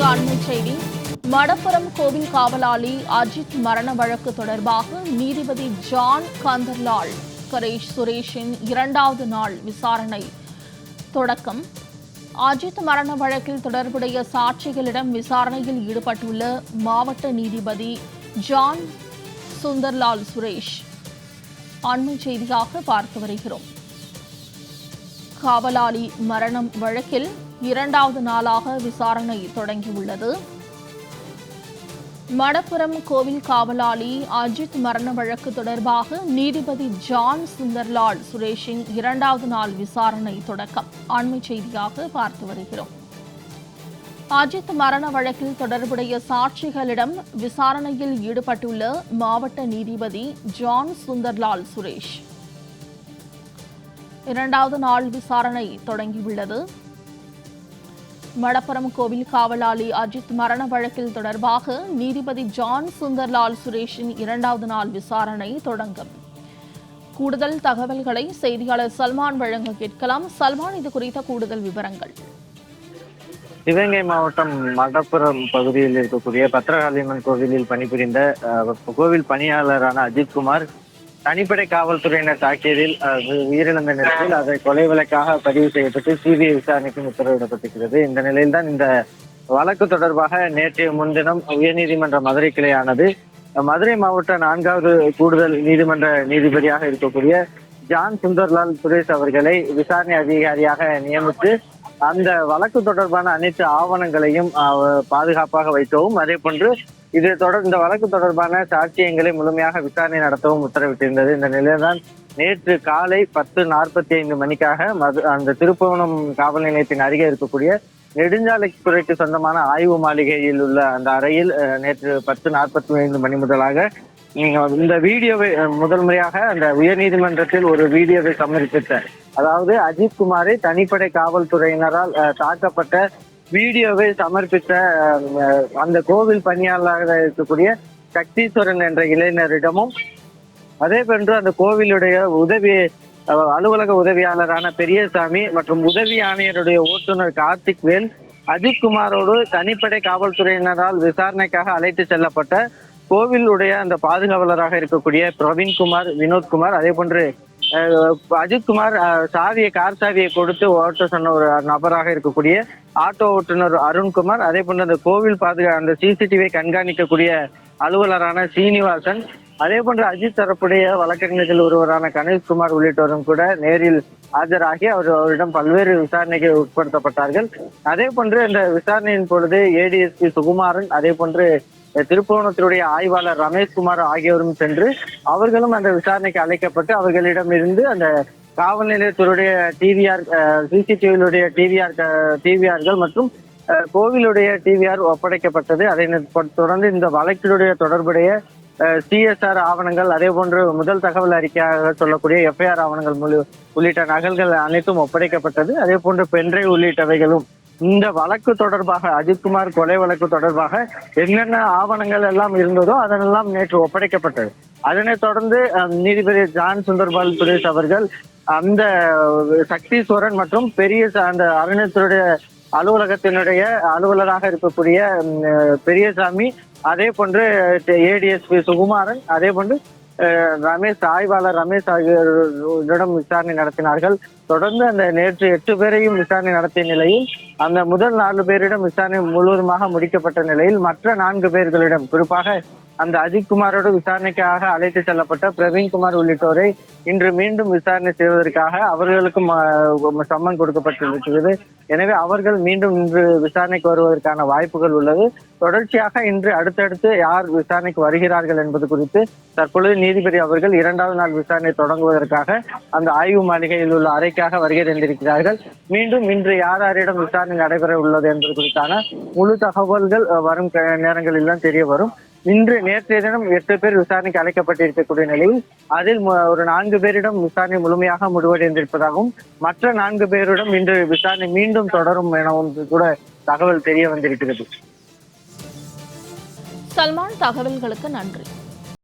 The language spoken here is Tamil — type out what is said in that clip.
அண்மை செய்தி. மடப்புரம் கோவில் காவலாளி அஜித் மரண வழக்கு தொடர்பாக நீதிபதி ஜான் கந்தர்லால் சுரேஷின் 2வது நாள் விசாரணை தொடக்கம். அஜித் மரண வழக்கில் தொடர்புடைய சாட்சிகளிடம் விசாரணையில் ஈடுபட்டுள்ள மாவட்ட நீதிபதி ஜான் சுந்தர்லால் சுரேஷ் அண்மை செய்தியாக பார்த்து வருகிறோம். காவலாளி மரணம் வழக்கில் 2வது நாளாக விசாரணை தொடங்கியுள்ளது. மடப்புரம் கோவில் காவலாளி அஜித் மரண வழக்கு தொடர்பாக நீதிபதி ஜான் சுந்தர்லால் சுரேஷின் 2வது நாள் விசாரணை தொடக்கம் அண்மை செய்தியாக பார்த்து வருகிறோம். அஜித் மரண வழக்கில் தொடர்புடைய சாட்சிகளிடம் விசாரணையில் ஈடுபட்டுள்ள மாவட்ட நீதிபதி ஜான் சுந்தர்லால் சுரேஷ் 2வது நாள் விசாரணை தொடங்கியுள்ளது. மடப்புரம் கோவில் காவலாளி அஜித் மரண வழக்கில் தொடர்பாக நீதிபதி ஜான் சுந்தர்லால் சுரேஷின் 2வது நாள் விசாரணை தொடங்கும். கூடுதல் தகவல்களை செய்தியாளர் சல்மான் வழங்க கேட்கலாம். சல்மான், இது குறித்த கூடுதல் விவரங்கள். சிவகங்கை மாவட்டம் மடப்புரம் பகுதியில் இருக்கக்கூடிய பத்ரகாளியம்மன் கோவிலில் பணிபுரிந்த கோவில் பணியாளரான அஜித்குமார் தனிப்படை காவல்துறையினர் தாக்கியதில் உயிரிழந்த நிலையில் அதை கொலை வழக்காக பதிவு செய்யப்பட்டு சிபிஐ விசாரணைக்கும் உத்தரவிடப்பட்டிருக்கிறது. இந்த நிலையில்தான் இந்த வழக்கு தொடர்பாக நேற்றைய முன்தினம் உயர்நீதிமன்ற மதுரை கிளையானது மதுரை மாவட்ட 4வது கூடுதல் நீதிமன்ற நீதிபதியாக இருக்கக்கூடிய ஜான் சுந்தர்லால் சுரேஷ் அவர்களை விசாரணை அதிகாரியாக நியமித்து அந்த வழக்கு தொடர்பான அனைத்து ஆவணங்களையும் பாதுகாப்பாக வைக்கவும், அதே போன்று இந்த வழக்கு தொடர்பான சாட்சியங்களை முழுமையாக விசாரணை நடத்தவும் உத்தரவிட்டிருந்தது. இந்த நிலையில்தான் நேற்று காலை 10:45 மணிக்காக அந்த திருப்புவனம் காவல் நிலையத்தின் அருகே இருக்கக்கூடிய நெடுஞ்சாலைத்துறைக்கு சொந்தமான ஆய்வு மாளிகையில் உள்ள அந்த அறையில் நேற்று 10:45 மணி முதலாக இந்த வீடியோவை முதல் முறையாக அந்த உயர்நீதிமன்றத்தில் ஒரு வீடியோவை சமர்ப்பித்த, அதாவது அஜித்குமாரை தனிப்படை காவல்துறையினரால் தாக்கப்பட்ட வீடியோவை சமர்ப்பித்த அந்த கோவில் பணியாளராக இருக்கக்கூடிய சக்தீஸ்வரன் என்ற இளைஞரிடமும், அதே போன்று அந்த கோவிலுடைய அலுவலக உதவியாளரான பெரியசாமி மற்றும் உதவி ஆணையருடைய ஓட்டுநர் கார்த்திக் வேல் அஜித்குமாரோடு தனிப்படை காவல்துறையினரால் விசாரணைக்காக அழைத்து செல்லப்பட்ட கோவிலுடைய அந்த பாதுகாவலராக இருக்கக்கூடிய பிரவீன்குமார், வினோத்குமார், அதே போன்று அஜித்குமார் கார் சாவியை கொடுத்து ஓட்ட சொன்ன ஒரு நபராக இருக்கக்கூடிய ஆட்டோ ஓட்டுநர் அருண்குமார், அதே போன்று அந்த கோவில் அந்த சிசிடிவியை கண்காணிக்கக்கூடிய அலுவலரான சீனிவாசன், அதே போன்று அஜித் தரப்புடைய வழக்கறிஞர்கள் ஒருவரான கணேஷ்குமார் உள்ளிட்டோரும் கூட நேரில் ஆஜராகி அவரிடம் பல்வேறு விசாரணைக்கு உட்படுத்தப்பட்டார்கள். அதே போன்று இந்த விசாரணையின் பொழுது ஏடிஎஸ்பி சுகுமாரன், அதே போன்று திருப்புவனத்தினுடைய ஆய்வாளர் ரமேஷ்குமார் ஆகியோரும் சென்று அவர்களும் அந்த விசாரணைக்கு அழைக்கப்பட்டு அவர்களிடம் இருந்து அந்த காவல் நிலையத்தினுடைய டிவிஆர், சிசிடிவியிலுடைய டிவிஆர்கள் மற்றும் கோவிலுடைய டிவிஆர் ஒப்படைக்கப்பட்டது. அதை தொடர்ந்து இந்த வழக்கினுடைய தொடர்புடைய சிஎஸ்ஆர் ஆவணங்கள், அதே போன்று முதல் தகவல் அறிக்கையாக சொல்லக்கூடிய எஃப்ஐஆர் ஆவணங்கள் உள்ளிட்ட நகல்கள் அனைத்தும் ஒப்படைக்கப்பட்டது. அதே போன்று பென்ட்ரைவ் உள்ளிட்டவைகளும் இந்த வழக்கு தொடர்பாக அஜித்குமார் கொலை வழக்கு தொடர்பாக என்னென்ன ஆவணங்கள் எல்லாம் இருந்ததோ அதனெல்லாம் நேற்று ஒப்படைக்கப்பட்டது. அதனைத் தொடர்ந்து நீதிபதி ஜான் சுந்தர்லால் சுரேஷ் அவர்கள் அந்த சக்தீஸ்வரன் மற்றும் அந்த அறநிலையத்துடைய அலுவலகத்தினுடைய அலுவலராக இருக்கக்கூடிய பெரியசாமி, அதே போன்று ஏடிஎஸ்பி சுகுமாரன், அதே போன்று ஆய்வாளர் ரமேஷ் ஆகியோரிடம் விசாரணை நடத்தினார்கள். தொடர்ந்து அந்த நேற்று 8 பேரையும் விசாரணை நடத்திய நிலையில் அந்த முதல் 4 பேரிடம் விசாரணை முழுவதுமாக முடிக்கப்பட்ட நிலையில் மற்ற 4 பேர்களிடம், குறிப்பாக அந்த அஜித்குமாரோடு விசாரணைக்காக அழைத்து செல்லப்பட்ட பிரவீன்குமார் உள்ளிட்டோரை இன்று மீண்டும் விசாரணை செய்வதற்காக அவர்களுக்கும் சம்மன் கொடுக்கப்பட்டிருக்கிறது. எனவே அவர்கள் மீண்டும் இன்று விசாரணைக்கு வருவதற்கான வாய்ப்புகள் உள்ளது. தொடர்ச்சியாக இன்று அடுத்தடுத்து யார் விசாரணைக்கு வருகிறார்கள் என்பது குறித்து தற்பொழுது நீதிபதி அவர்கள் 2வது நாள் விசாரணை தொடங்குவதற்காக அந்த ஆய்வு மாளிகையில் உள்ள அறைக்காக வருகை தந்திருக்கிறார்கள். மீண்டும் இன்று யார் யாரிடம் விசாரணை நடைபெற உள்ளது என்பது குறித்தான முழு தகவல்கள் வரும் நேரங்களில் தான் தெரிய வரும். நேற்றைய தினம் 8 பேர் விசாரணைக்கு அழைக்கப்பட்டிருக்கக்கூடிய நிலையில் அதில் ஒரு 4 பேரிடம் விசாரணை முழுமையாக முடிவடைந்திருப்பதாகவும் மற்ற 4 பேரிடம் இன்று விசாரணை மீண்டும் தொடரும் எனவும் கூட தகவல் தெரிய வந்திருக்கிறது. சல்மான், தகவல்களுக்கு நன்றி.